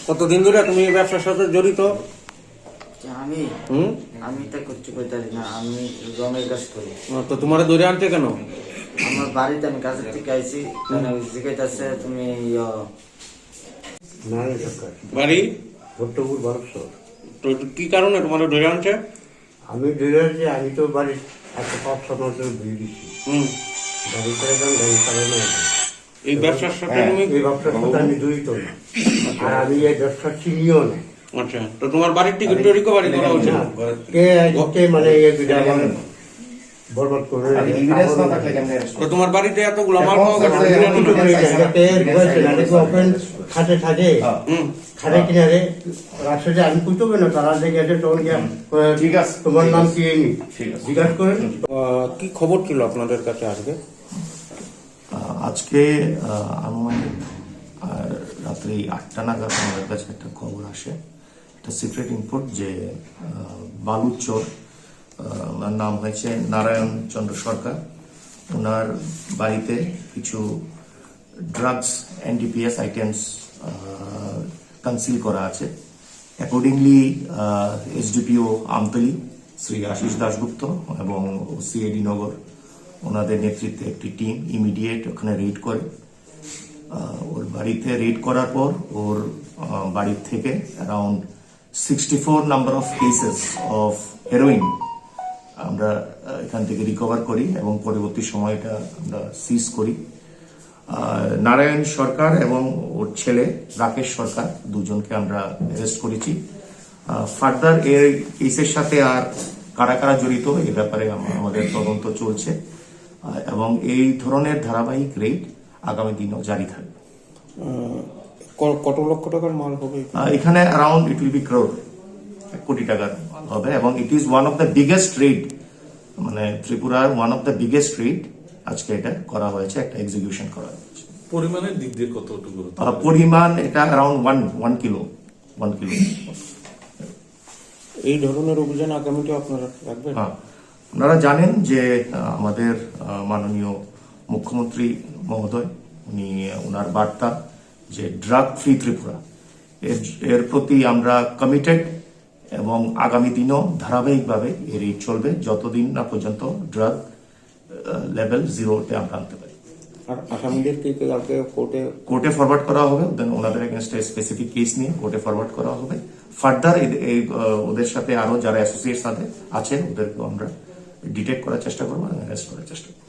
কতদিন ধরে তুমি এই ব্যবসার সাথে জড়িত? আমি আমি তা করতে পারি না, আমি রঙের কাজ করি। তো তোমার ধরে আনছে কেন? আমার বাড়িতে আমি কাজের থেকে আইছি, জিজ্ঞাসা তুমি বাড়ি ভট্টপুর বারোশো। তো কি কারণে তোমার ধরে আনছে? আমি ধরে আনছি, আমি তো বাড়ির একটা 5-6 মাস ধরে ধুয়ে দিচ্ছি। গাড়ি চালাতাম, গাড়ি চালানো হতো। এই ব্যবসার সাথে তুমি? এই ব্যবসার সাথে আমি জড়িত না, আর আমি এই ব্যবসা চিনিও না। আচ্ছা, তো তোমার বাড়ির টিকিট রিকভারি করা উচিত। কে মানে বরবাদ করে তো তোমার বাড়িতে এতগুলো মাল পাওয়া গেছে, খাটে থাকে, খাটে কিনারে রাস্তাতে আমি বুঝতে পারি না, তারা দেখে আছে তখন ঠিক আছে তোমার নাম কি জিজ্ঞাসা করেন। কি খবর ছিল আপনাদের কাছে আজকে? আজকে আনুমানিক রাত্রি 8টা নাগাদ আমাদের কাছে একটা খবর আসে, একটা সিক্রেট ইনপুট যে বালুর চোর, ওনার নাম হয়েছে নারায়ণ চন্দ্র সরকার, ওনার বাড়িতে কিছু ড্রাগস এনডিপিএস আইটেমস কনসিল করা আছে। অ্যাকর্ডিংলি এসডিপিও আমতলী শ্রী আশিস দাশগুপ্ত এবং সিআইডি নগর ওনাদের নেতৃত্বে একটি টিম ইমিডিয়েট ওখানে রেড করে। ওর বাড়িতে রেড করার পর ওর বাড়ির থেকে around 64 number of cases of heroin আমরা এখান থেকে রিকভার করি এবং পরবর্তী সময়টা আমরা সিজ করি। নারায়ণ সরকার এবং ওর ছেলে রাকেশ সরকার দুজনকে আমরা অ্যারেস্ট করেছি। ফার্দার এর কেসের সাথে আর কারা কারা জড়িত এ ব্যাপারে আমাদের তদন্ত চলছে এবং এই ধরনের ধারাবাহিক রেড আগামী দিনও জারি থাকবে। কত লক্ষ টাকার মাল হবে এখানে? Around it will be crore, 1 কোটি টাকার হবে এবং it is one of the biggest red, মানে ত্রিপুরার one of the biggest red আজকে এটা করা হয়েছে, একটা এক্সিকিউশন করা হয়েছে। পরিমাণের দিক দিয়ে কতটুকু? পরিমাণ এটা অ্যারাউন্ড 1 কিলো। এই ধরনের অভিযান আগামীতে আপনারা রাখবেন? হ্যাঁ, আপনারা জানেন যে আমাদের মাননীয় মুখ্যমন্ত্রী মহোদয় উনি ওনার বার্তা যে ড্রাগ ফ্রি ত্রিপুরা, এর প্রতি আমরা কমিটেড এবং আগামী দিনও ধারাবাহিকভাবে এর রেট চলবে যতদিন না পর্যন্ত ড্রাগ লেভেল 0-তে আমরা আনতে পারি। আর আসামিদের কালকে কোর্টে ফরওয়ার্ড করা হবে, দেন ওনাদের এগেনস্টে স্পেসিফিক কেস নিয়ে কোর্টে ফরওয়ার্ড করা হবে। ফার্দার ওদের সাথে আরো যারা অ্যাসোসিয়েটস আছে ওদেরকেও আমরা ডিটেক্ট করার চেষ্টা করবো, অ্যারেস্ট করার চেষ্টা করবো।